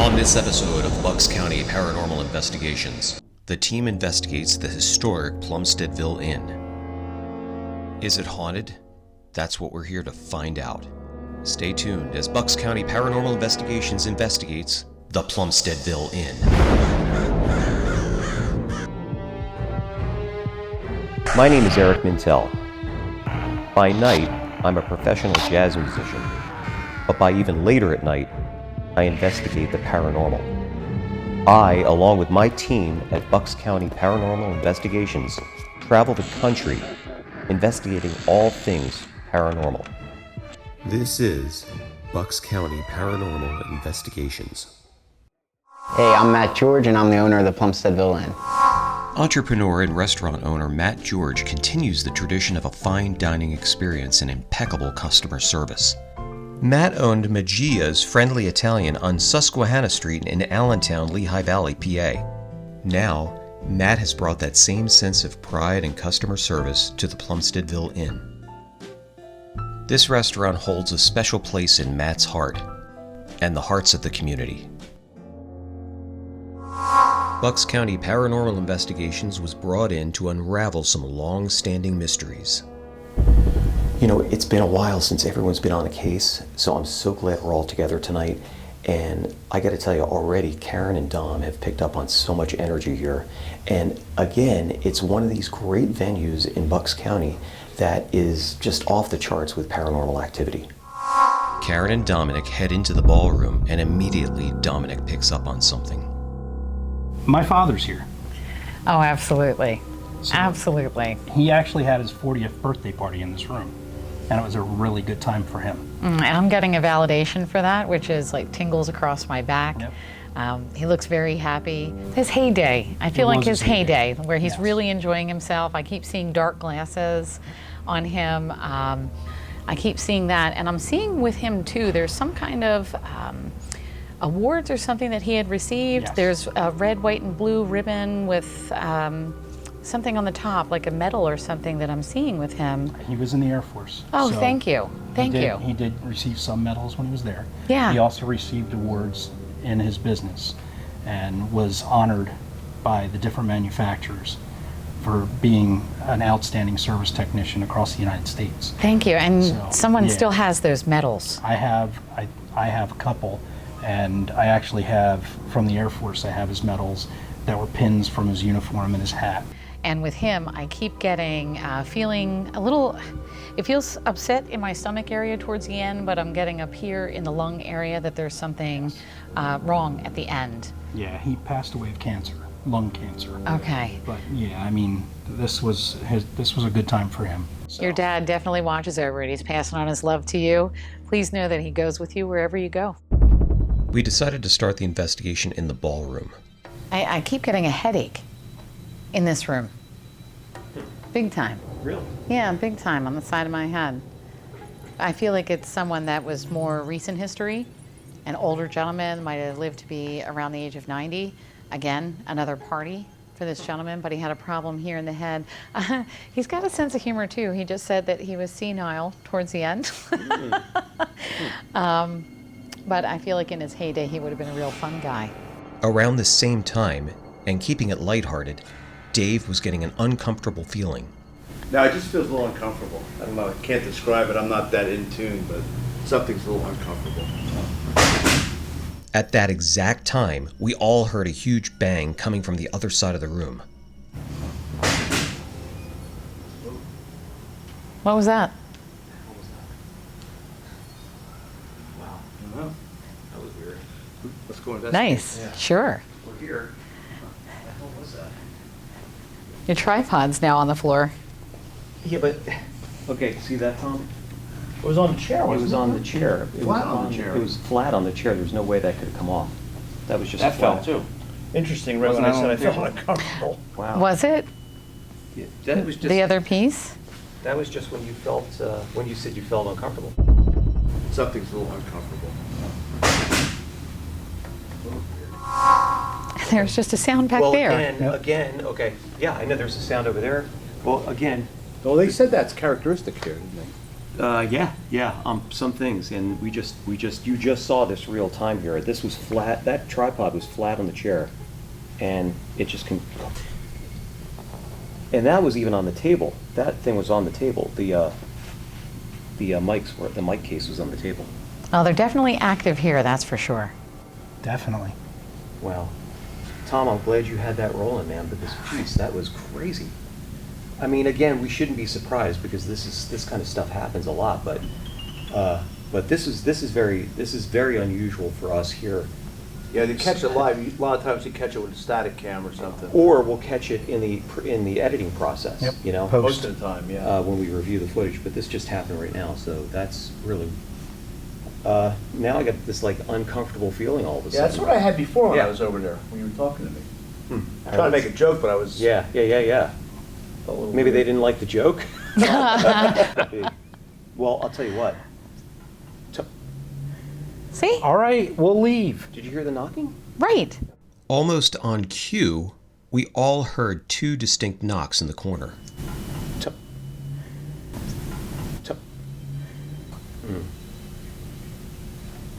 On this episode of Bucks County Paranormal Investigations, the team investigates the historic Plumsteadville Inn. Is it haunted? That's what we're here to find out. Stay tuned as Bucks County Paranormal Investigations investigates the Plumsteadville Inn. My name is Eric Mintel. By night, I'm a professional jazz musician, but by even later at night, I investigate the paranormal. I, along with my team at Bucks County Paranormal Investigations, travel the country investigating all things paranormal. This is Bucks County Paranormal Investigations. Hey, I'm Matt George, and I'm the owner of the Plumsteadville Inn. Entrepreneur and restaurant owner Matt George continues the tradition of a fine dining experience and impeccable customer service. Matt owned Magia's Friendly Italian on Susquehanna Street in Allentown, Lehigh Valley, PA. Now, Matt has brought that same sense of pride and customer service to the Plumsteadville Inn. This restaurant holds a special place in Matt's heart and the hearts of the community. Bucks County Paranormal Investigations was brought in to unravel some long-standing mysteries. You know, it's been a while since everyone's been on a case, so I'm so glad we're all together tonight. And I gotta tell you, already Karen and Dom have picked up on so much energy here. And again, it's one of these great venues in Bucks County that is just off the charts with paranormal activity. Karen and Dominic head into the ballroom, and immediately Dominic picks up on something. My father's here. Oh, absolutely. So Absolutely. He actually had his 40th birthday party in this room, and it was a really good time for him. And I'm getting a validation for that, which is like tingles across my back. Yep. He looks very happy. His heyday. I feel like his heyday, where he's Yes. really enjoying himself. I keep seeing dark glasses on him. I keep seeing that, and I'm seeing with him too, there's some kind of awards or something that he had received. Yes. There's a red, white, and blue ribbon with something on the top, like a medal or something that I'm seeing with him. He was in the Air Force. Oh, so thank you. Thank you. He did receive some medals when he was there. Yeah. He also received awards in his business and was honored by the different manufacturers for being an outstanding service technician across the United States. Thank you. And So, someone yeah. still has those medals. I have a couple, and I actually have, from the Air Force, I have his medals that were pins from his uniform and his hat. And with him, I keep getting, feeling a little, it feels upset in my stomach area towards the end, but I'm getting up here in the lung area that there's something wrong at the end. Yeah, he passed away of cancer, lung cancer. Okay. But yeah, I mean, this was a good time for him. So, Your dad definitely watches over it. He's passing on his love to you. Please know that he goes with you wherever you go. We decided to start the investigation in the ballroom. I keep getting a headache in this room. Big time. Really? Yeah, big time on the side of my head. I feel like it's someone that was more recent history. An older gentleman, might have lived to be around the age of 90. Again, another party for this gentleman, but he had a problem here in the head. He's got a sense of humor too. He just said that he was senile towards the end. But I feel like in his heyday, he would have been a real fun guy. Around the same time, and keeping it lighthearted, Dave was getting an uncomfortable feeling. No, it just feels a little uncomfortable. I don't know, I can't describe it. I'm not that in tune, but something's a little uncomfortable. At that exact time, we all heard a huge bang coming from the other side of the room. What was that? Wow. I don't know. That was weird. Let's go investigate. Nice. Yeah. Sure. We're here. What the hell was that? Your tripod's now on the floor. Yeah, but, okay, see that, Tom? It was on the chair, It wasn't was on the chair. It Flat was on the chair. It was flat on the chair. There was no way that could have come off. That was just That flat. fell too. Interesting, right when I said I felt uncomfortable. Wow. Was it Yeah, that was just, the other piece? that was just when you felt, when you said you felt uncomfortable. Something's a little uncomfortable. There's just a sound back Well, there. again, okay, yeah, I know there's a sound over there. Well, again, Well, they said that's characteristic here, didn't they? Some things, and you just saw this real time here. This was flat. That tripod was flat on the chair, and it just and that was even on the table. That thing was on the table. The mic case was on the table. Oh, they're definitely active here, that's for sure. Definitely. Wow, Tom, I'm glad you had that rolling, man. Because geez, that was crazy. I mean, again, we shouldn't be surprised because this kind of stuff happens a lot, but this is very unusual for us here. Yeah, to catch it live, a lot of times you catch it with a static cam or something. Or we'll catch it in the editing process. Yep. You know, Most of the time, yeah. when we review the footage. But this just happened right now, so that's really. Now I got this like uncomfortable feeling all of a sudden. Yeah, that's what I had before when Yeah. I was over there, when you were talking to me. I tried to make a joke, but I was... Yeah. a little Maybe they weird. didn't like the joke. Well, I'll tell you what. See? All right, we'll leave. Did you hear the knocking? Right. Almost on cue, we all heard two distinct knocks in the corner. Tup. Tup.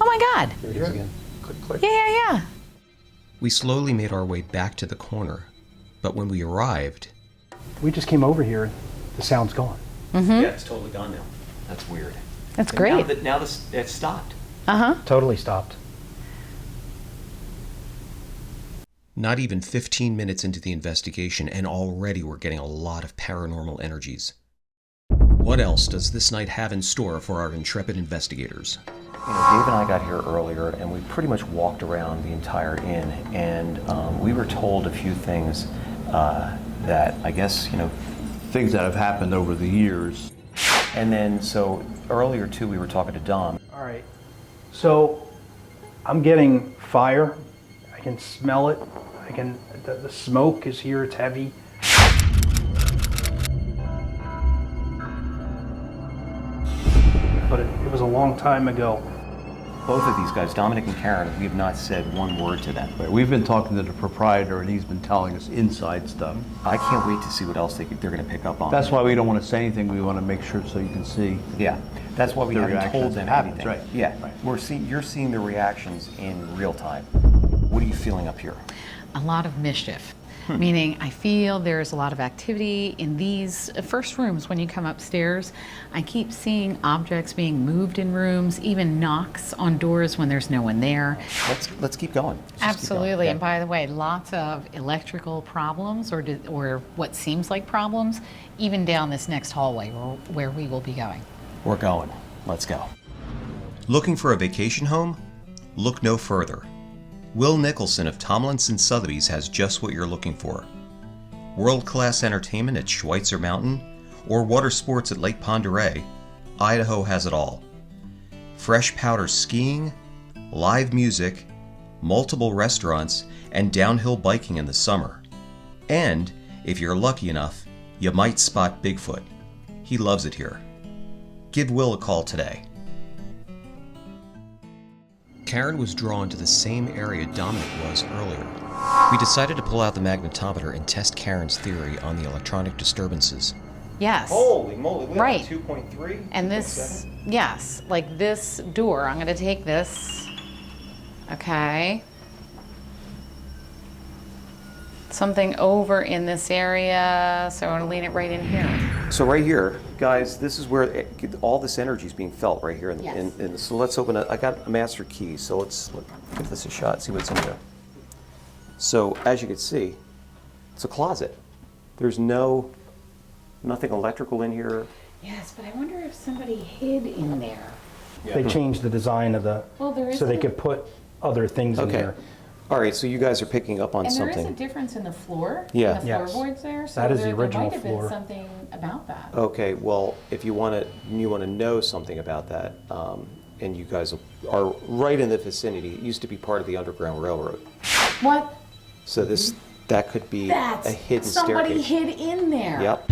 Oh my God. Here it is again. Click, click. Yeah. We slowly made our way back to the corner, but when we arrived, We just came over here. The sound's gone. Yeah, it's totally gone now. That's weird. That's And great. Now it's stopped. Uh-huh. Totally stopped. not even 15 minutes into the investigation, and already we're getting a lot of paranormal energies. What else does this night have in store for our intrepid investigators? You know, Dave and I got here earlier, and we pretty much walked around the entire inn, and we were told a few things that I guess, you know, Things that have happened over the years. and then so earlier too, we were talking to Dom. All right. So I'm getting fire. I can smell it. The smoke is here. It's heavy. But it was a long time ago. Both of these guys, Dominic and Karen, we have not said one word to them. But we've been talking to the proprietor, and he's been telling us inside stuff. I can't wait to see what else they're going to pick up on. That's why we don't want to say anything. We want to make sure so you can see. Yeah, that's why we The haven't told reactions them that happens, anything. right. Yeah, Right. you're seeing the reactions in real time. What are you feeling up here? A lot of mischief. Meaning I feel there's a lot of activity in these first rooms when you come upstairs. I keep seeing objects being moved in rooms, even knocks on doors when there's no one there. Let's keep going. Let's just keep going. Absolutely, Okay. and by the way, lots of electrical problems or what seems like problems, even down this next hallway where we will be going. We're going. Let's go. Looking for a vacation home? Look no further. Will Nicholson of Tomlinson Sotheby's has just what you're looking for. World-class entertainment at Schweitzer Mountain or water sports at Lake Pend Oreille, Idaho has it all. Fresh powder skiing, live music, multiple restaurants, and downhill biking in the summer. And, if you're lucky enough, you might spot Bigfoot. He loves it here. Give Will a call today. Karen was drawn to the same area Dominic was earlier. We decided to pull out the magnetometer and test Karen's theory on the electronic disturbances. Yes. Holy moly, look Right. at that, 2.3? And this, yes, like this door, I'm going to take this, okay. Something over in this area, so I'm going to lean it right in here. So right here, guys, this is where all this energy is being felt right here. Yes. So let's open it. I got a master key, so let's give this a shot, see what's in there. So as you can see, it's a closet. There's nothing electrical in here. Yes, but I wonder if somebody hid in there. They changed the design of the, Well, there is so they could put other things in Okay. there. All right, so you guys are picking up on And there is a something. difference in the floor, Yeah. in the Yes. floorboards there, so That is the there original might have floor. been something about that. Okay, well, if you want to know something about that, and you guys are right in the vicinity. It used to be part of the Underground Railroad. What? So that could be a hidden somebody staircase. hid in there. Yep.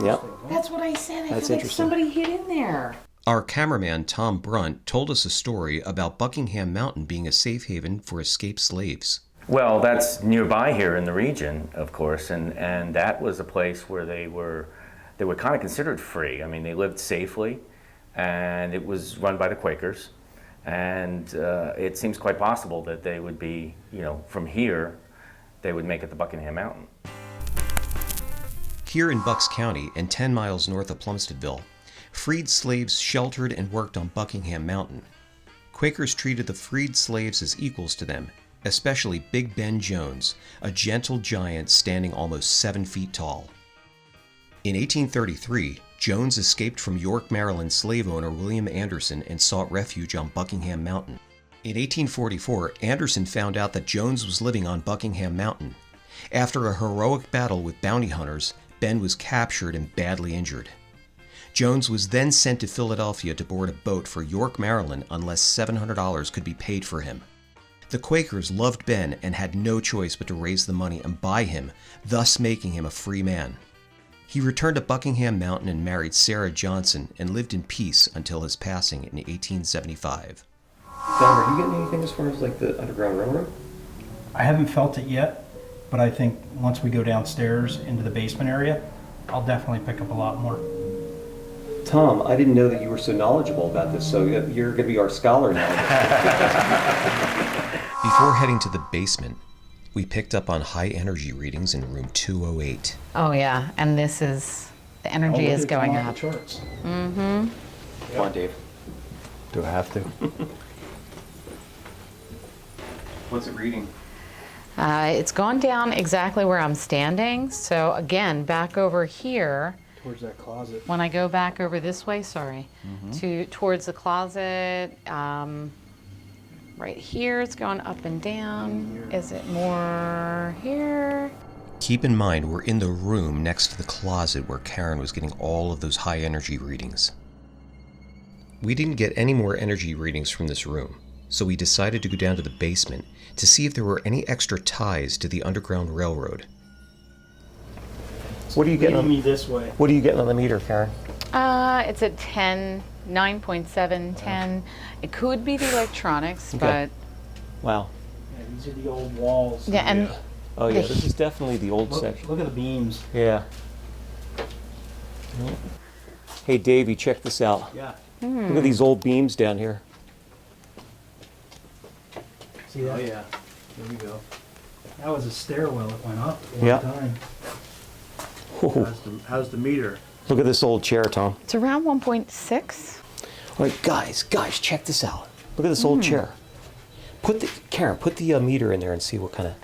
Yep. That's what I said. I That's feel like interesting. somebody hid in there. Our cameraman, Tom Brunt, told us a story about Buckingham Mountain being a safe haven for escaped slaves. Well, that's nearby here in the region, of course, and that was a place where they were kind of considered free. I mean, they lived safely, and it was run by the Quakers, and it seems quite possible that they would be, from here, they would make it to Buckingham Mountain. Here in Bucks County and 10 miles north of Plumsteadville, freed slaves sheltered and worked on Buckingham Mountain. Quakers treated the freed slaves as equals to them, especially Big Ben Jones, a gentle giant standing almost 7 feet tall. In 1833, Jones escaped from York, Maryland slave owner William Anderson and sought refuge on Buckingham Mountain. In 1844, Anderson found out that Jones was living on Buckingham Mountain. After a heroic battle with bounty hunters, Ben was captured and badly injured. Jones was then sent to Philadelphia to board a boat for York, Maryland, unless $700 could be paid for him. The Quakers loved Ben and had no choice but to raise the money and buy him, thus making him a free man. He returned to Buckingham Mountain and married Sarah Johnson and lived in peace until his passing in 1875. Dom, are you getting anything as far as like the Underground Railroad? I haven't felt it yet, but I think once we go downstairs into the basement area, I'll definitely pick up a lot more. Tom, I didn't know that you were so knowledgeable about this, so you're going to be our scholar now. Before heading to the basement, we picked up on high energy readings in room 208. Oh yeah, and this is, the energy is going up. Charts. Mm-hmm. Come on, Dave. Do I have to? What's it reading? It's gone down exactly where I'm standing. So again, back over here. Towards that closet. When I go back over this way, towards the closet, right here, it's going up and down. Is it more here? Keep in mind, we're in the room next to the closet where Karen was getting all of those high energy readings. We didn't get any more energy readings from this room, so we decided to go down to the basement to see if there were any extra ties to the Underground Railroad. What are you getting on me this way? What are you getting on the meter, Karen? It's at 10, 9.7, 10. It could be the electronics, Okay. but Wow. Yeah, these are the old walls. yeah, and Oh yeah, this is definitely the old section. Look at the beams. Yeah. Hey Davey, check this out. Yeah. Look at these old beams down here. See that? Oh, yeah. There we go. That was a stairwell that went up a long Yeah. time. Whoa. How's the meter? Look at this old chair, Tom. it's around 1.6. All right, guys, check this out. Look at this old chair. Karen, put the meter in there and see what kind of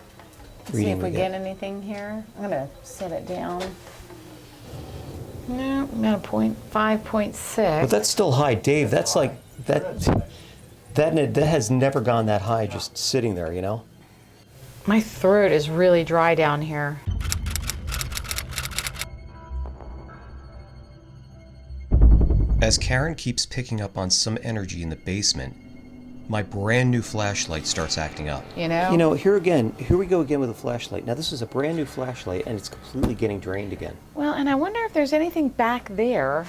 See reading if we get anything here. I'm gonna set it down. No, I'm at a 5.6. But that's still high, Dave. That's like that has never gone that high just sitting there, you know? My throat is really dry down here. As Karen keeps picking up on some energy in the basement, my brand new flashlight starts acting up. You know? You know, here we go again with a flashlight. Now this is a brand new flashlight and it's completely getting drained again. Well, and I wonder if there's anything back there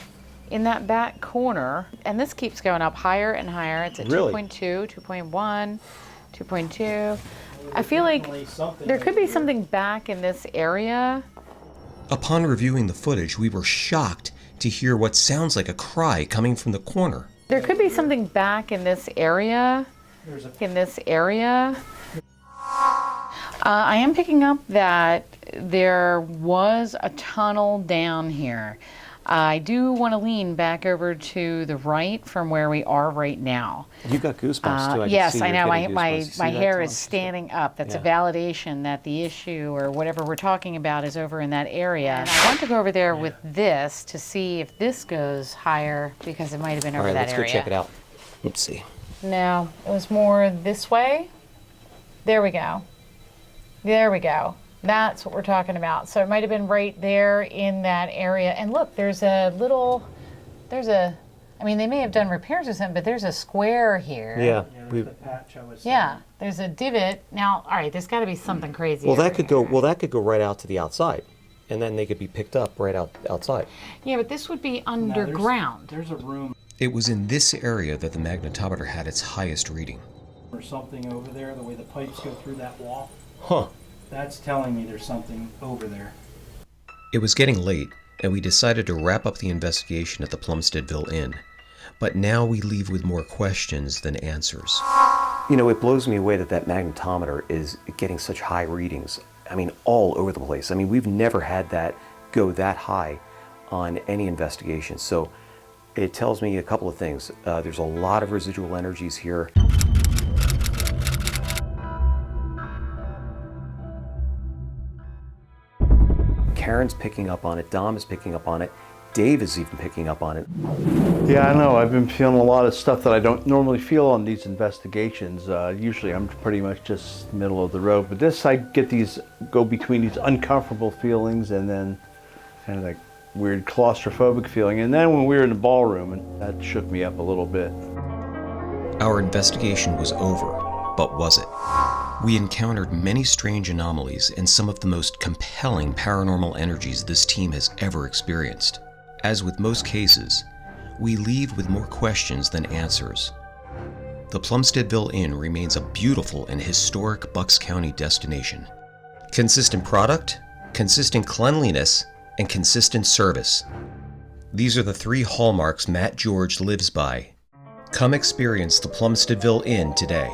in that back corner. And this keeps going up higher and higher. It's at Really? 2.2, 2.1, 2.2. I feel like there could be something back in this area. Upon reviewing the footage, we were shocked to hear what sounds like a cry coming from the corner. There could be something back in this area. I am picking up that there was a tunnel down here. I do want to lean back over to the right from where we are right now. You've got goosebumps too. Yes, I know. My My hair is standing up. That's a Yeah. validation that the issue or whatever we're talking about is over in that area. And I want to go over there with this to see if this goes higher because it might have been All over right, that let's area. go check it out. Let's see. No, it was more this way. There we go. There we go. That's what we're talking about. So it might have been right there in that area. And look, I mean, they may have done repairs or something, but there's a square here. Yeah. There's the patch I was Yeah, there's a divot. Now, all right, there's got to be something crazy. Well, over that could here. go right out to the outside, and then they could be picked up right outside. Yeah, but this would be No, there's- underground. There's a room It was in this area that the magnetometer had its highest reading. or something over there, the way the pipes go through that wall. Huh. That's telling me there's something over there. It was getting late, and we decided to wrap up the investigation at the Plumsteadville Inn. But now we leave with more questions than answers. You know, it blows me away that that magnetometer is getting such high readings. I mean, all over the place. I mean, we've never had that go that high on any investigation. So it tells me a couple of things. There's a lot of residual energies here. Karen's picking up on it, Dom is picking up on it, Dave is even picking up on it. Yeah, I know. I've been feeling a lot of stuff that I don't normally feel on these investigations. Usually I'm pretty much just middle of the road, but this I get these, go between these uncomfortable feelings and then kind of like weird claustrophobic feeling. And then when we were in the ballroom, and that shook me up a little bit. Our investigation was over, but was it? We encountered many strange anomalies and some of the most compelling paranormal energies this team has ever experienced. As with most cases, we leave with more questions than answers. The Plumsteadville Inn remains a beautiful and historic Bucks County destination. Consistent product, consistent cleanliness, and consistent service. These are the three hallmarks Matt George lives by. Come experience the Plumsteadville Inn today.